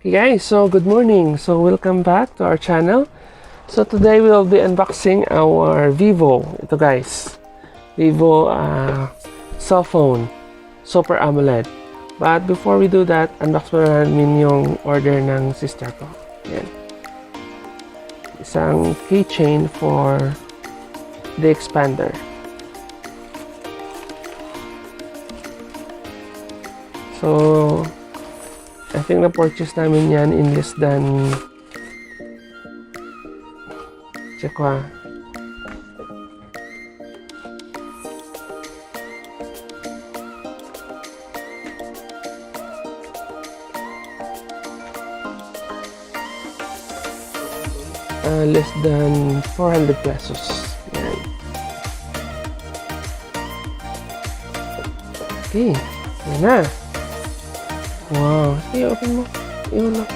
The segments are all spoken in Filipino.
Hey guys, so good morning. So welcome back to our channel. So today we will be unboxing our Vivo. Ito guys, Vivo cell phone, Super AMOLED. But before we do that, unbox muna namin yung order ng sister ko. Yan. Isang keychain for the expander. So I think na-purchase namin yan in less than, check ko less than 400 pesos. Yan. Okay, yan na. Wow, sige, open mo. Iyon na.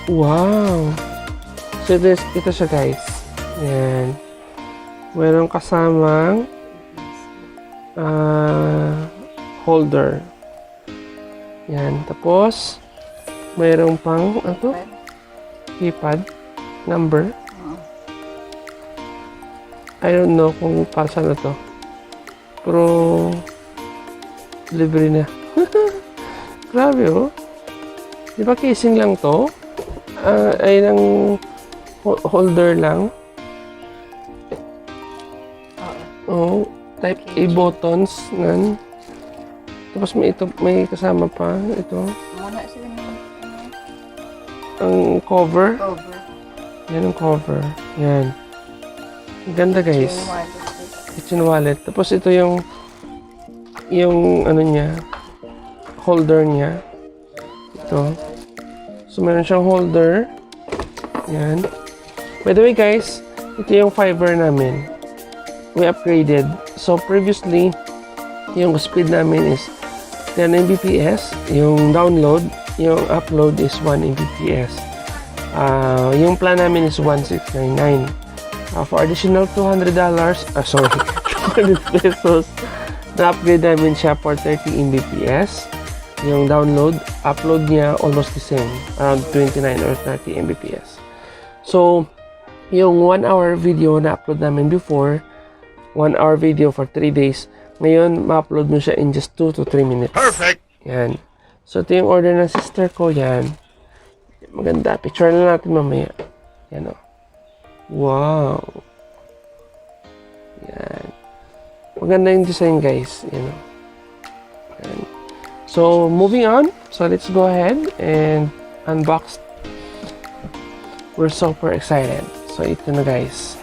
Wow. So, ito siya guys. Yan. Mayroong kasamang holder. Yan. Tapos, mayroong pang, ano? Keypad. Number. I don't know kung para saan na to. Pero, libre na. Grabe oh. Di ba casing lang to? Ay ng holder lang. Oh, type A buttons nan. Tapos may kasama pa ito. Ang cover. Yan ang cover. Yan. Ang ganda guys. Kitchen wallet. Tapos ito yung ano niya, holder niya. Ito. So, meron siyang holder. Yan. By the way, guys, ito yung fiber namin. We upgraded. So, previously, yung speed namin is 10 Mbps. Yung download, yung upload is 1 Mbps. Yung plan namin is 1699. For additional $200, sorry, 200 pesos, na-upgrade namin siya for 30 Mbps. Yung download, upload niya almost the same. Around 29 or 30 Mbps. So, yung 1 hour video na upload namin before, 1 hour video for 3 days, ngayon, ma-upload mo siya in just 2 to 3 minutes. Perfect! Yan. So, ito yung order ng sister ko. Yan. Maganda. Picture na natin mamaya. Yan o. Wow. Yan. Maganda yung design guys, you know. And so moving on, so let's go ahead and unbox. We're super excited. So ito na guys.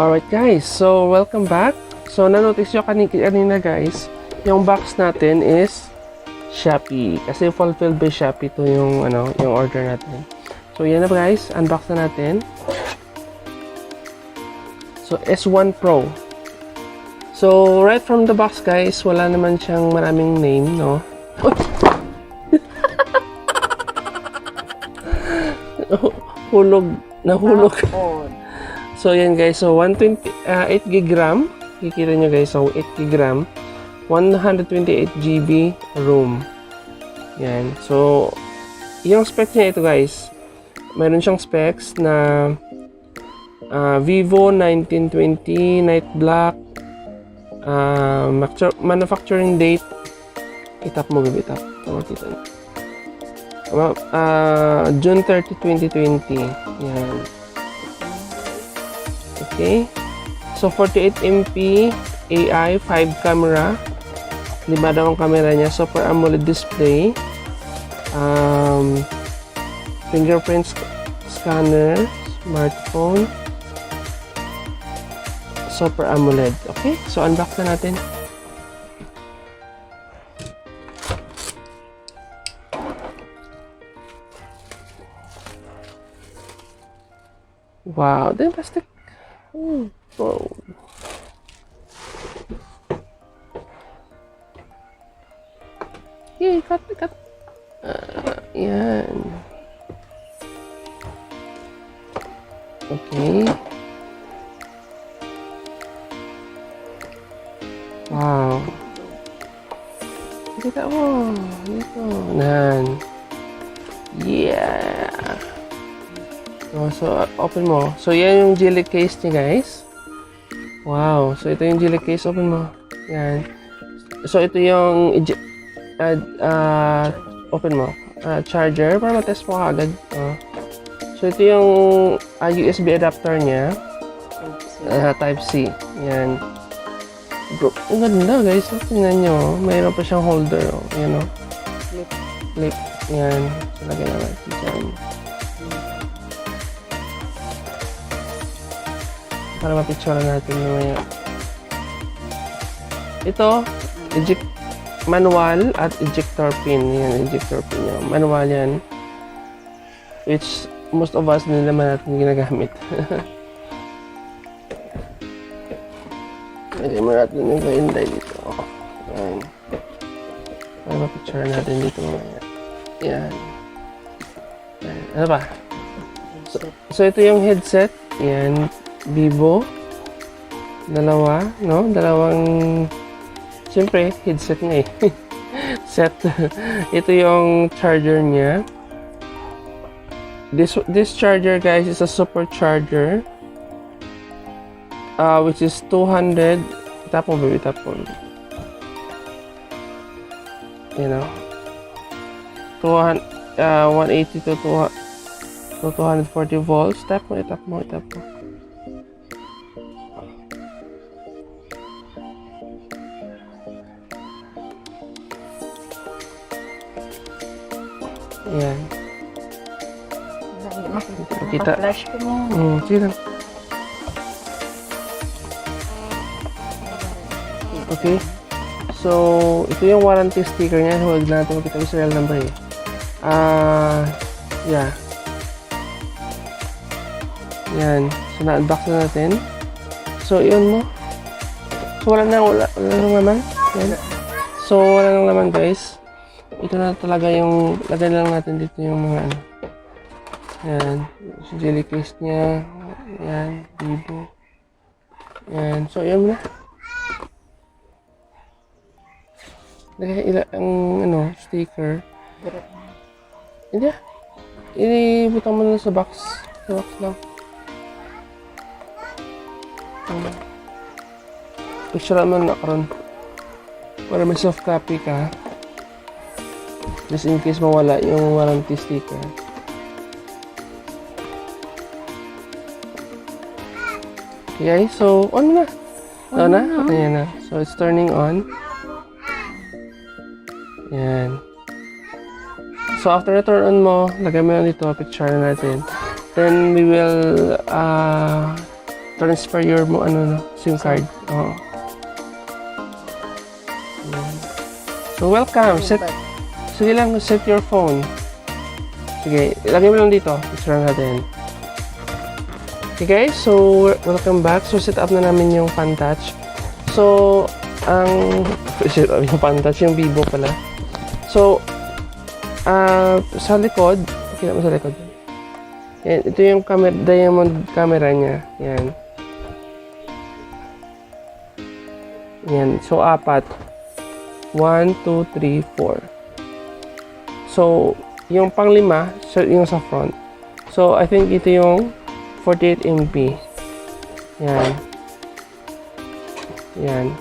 Alright guys, so welcome back. So na-notice nyo kanina guys, yung box natin is Shopee. Kasi fulfilled by Shopee to yung, yung order natin. So yan na guys, unbox na natin. So S1 Pro. So right from the box guys, wala naman siyang maraming name, no? Nahulog. So yan guys, so 8GB RAM, kikita nyo guys, so 8GB RAM, 128GB ROM. Yan, so yung specs niya ito guys, mayroon siyang specs na Vivo 1920 Night Black, manufacturing date, itap mo baby, itap, makita nyo. June 30, 2020. Yan. Okay. So, 48MP AI, 5 camera. 5 daw ang camera niya. Super AMOLED display. Fingerprint scanner. Smartphone. Super AMOLED. Okay. So, unbox na natin. Wow. Then, plastic. Wow. Yay, cut. Yan. Okay. Wow. Kita mo. Dito. Nan. Yeah. So, open mo. So, yan yung jelly case niya, guys. Wow. So, ito yung jelly case. Open mo. Yan. So, ito yung open mo. Charger. Para matest mo agad. So, ito yung USB adapter niya. Type-C. Yan. Bro, ang ganda, guys. Tingnan nyo. Mayroon pa siyang holder. Yan, o. Clip. Yan. So, lagyan naman. Diyan. Para mapicturean natin mamaya. Ito, manual at ejector pin. Yan, ejector pin yun. Manual yan. Which, most of us hindi naman natin ginagamit. Lagyan mo natin yung kainday dito. Yan. Para mapicturean natin dito mamaya. Yan. Yan. Ano ba? So, ito yung headset. Yan. Vivo. Dalawa, no? Dalawang, siyempre, headset nga eh. Set. Ito yung charger niya. This charger, guys, is a super charger. Which is 200. Tap mo, baby. Tap mo. You know. 180 to 240 volts. Tap mo, tap mo, tap mo. Ayan. Kita. Flash ko mo. Sige lang. Okay. So, ito yung warranty sticker niya. Huwag natin makita yung serial number eh. Yeah. Yan. So, na-unbox na natin. So, yun mo. So, wala nang laman. Yan. So, wala nang laman, guys. Ito na talaga yung, lagay lang natin dito yung mga ano. Yan. So, jelly case niya. Yan. Vivo. Yan. So, yun na. Lagay ang ano, sticker. Hindi. Ibutang mo na sa box. Sa box lang. Picture mo na karon. Para may soft copy ka. Just in case mawala yung warranty sticker. Okay, so on na. On na? Ayan na. So it's turning on. Yan. So after na turn on mo, lagay mo lang dito, picture na natin. Then we will transfer your SIM card. Oh. So welcome. Sige lang, set your phone. Sige, ilagay mo lang dito. Picture natin. Okay guys, so welcome back. So set up na namin yung fan touch. So, yung fan touch, yung Vivo pala. So, sa likod, kita mo sa likod. Yan, ito yung diamond camera niya. Yan. Yan, so 4. 1, 2, 3, 4. So, yung pang-5, yung sa front. So, I think ito yung 48MP. Yan. Yan.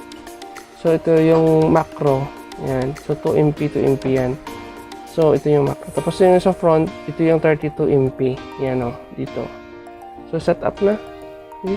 So, ito yung macro. Yan. So, 2MP, 2MP yan. So, ito yung macro. Tapos yung sa front, ito yung 32MP. Yan o, dito. So, set up na. Okay.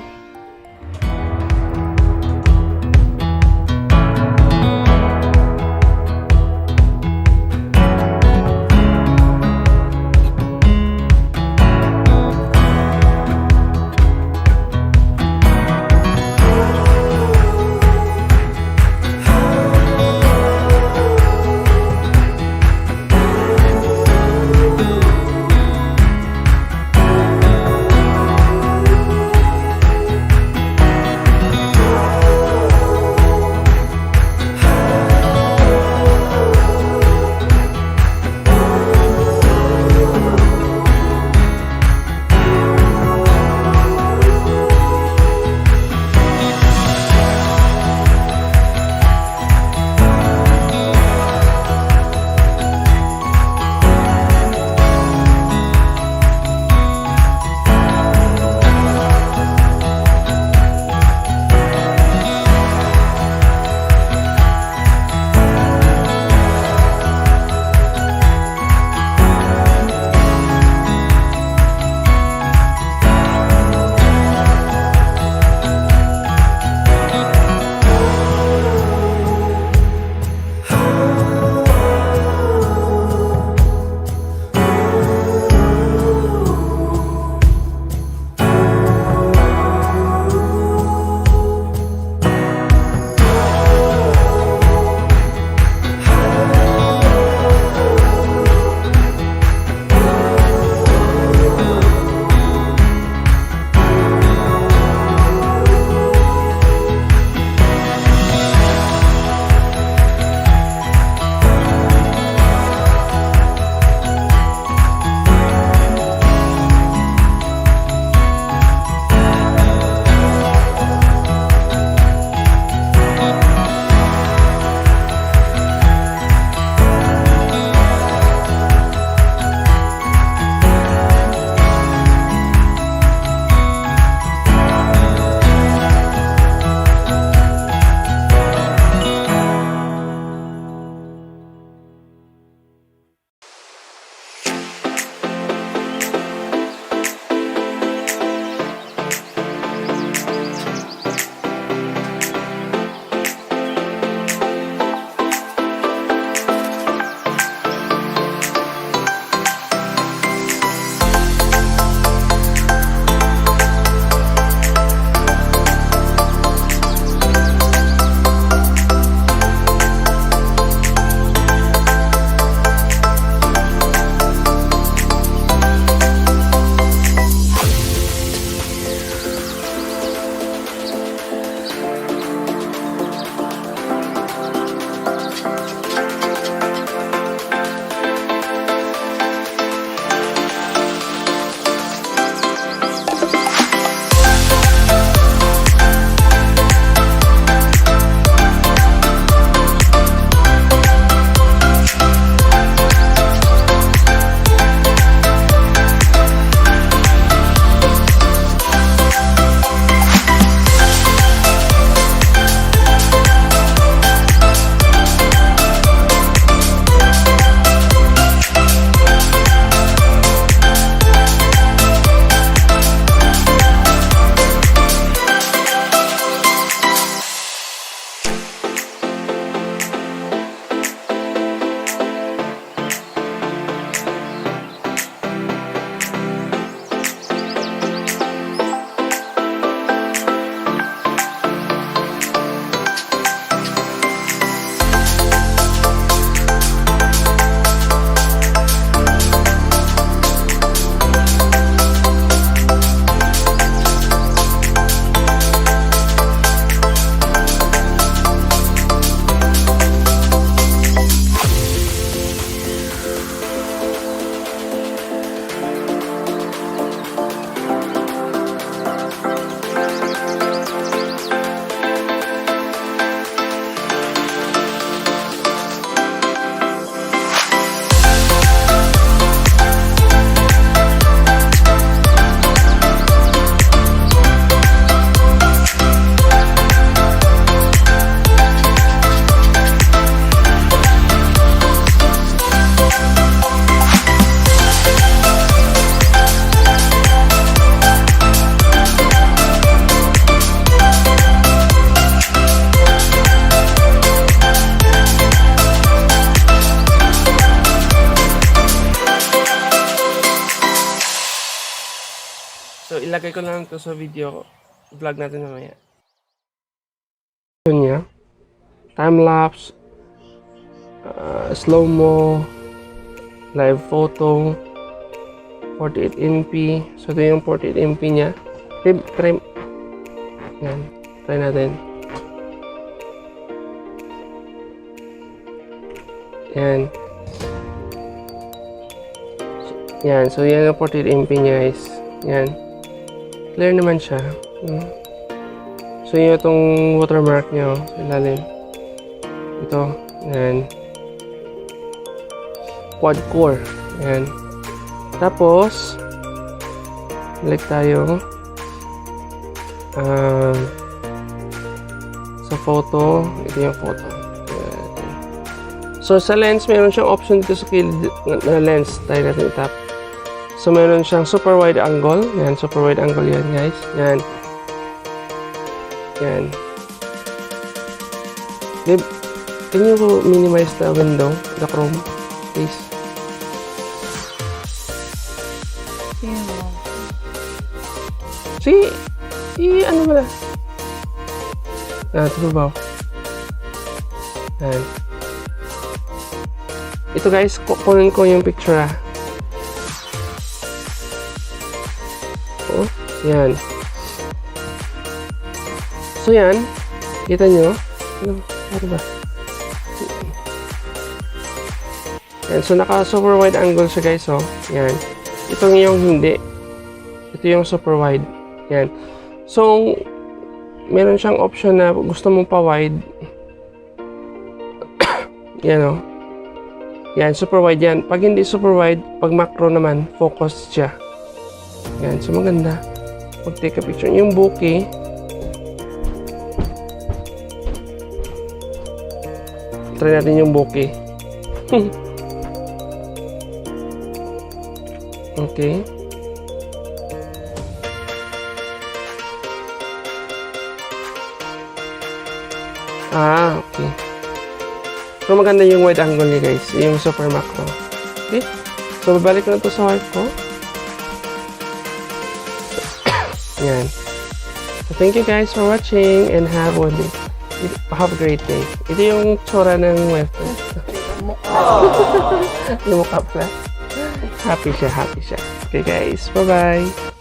ilagay ko lang to sa video vlog natin mamaya. Yun niya. Time-lapse, slow-mo, live photo, 48MP. So, ito yung 48MP niya. Try. Yan. Try natin. Yan. Yan. So, yan yung 48MP niya guys. Yan. Clear naman siya. So, yun itong watermark niya sa ilalim. Ito. Yan. Quad core. Yan. Tapos, balik tayo. Sa photo. Ito yung photo. Yan. So, sa lens, meron siyang option dito sa kilid na lens. Tayo natin itap. So, meron siyang super wide angle. Yan. Super wide angle yan, guys. Yan. Yan. Can you minimize the window, the Chrome, please? Ano ba na? Tumabaw. Yan. Ito guys, kunin ko yung picture Oh, yan. So yan, kita nyo. Ano ba? Yan, so naka super wide angle siya guys, oh. Yan. Ito yung hindi. Ito yung super wide. Yan. So, meron siyang option na gusto mong pa wide. Yan, oh. Yan, super wide yan. Pag hindi super wide, pag macro naman, focus siya. Yan, so maganda. Pag take a picture. Yung bokeh, try natin yung bokeh. Okay. Okay. So, maganda yung wide angle niya, guys. Yung super macro. Okay. So, babalik ko na to sa wife ko. Yan. So, thank you guys for watching and have a great day. Ito yung tsura ng wife ko. Yung mukha pala. Happy siya. Okay guys, bye-bye.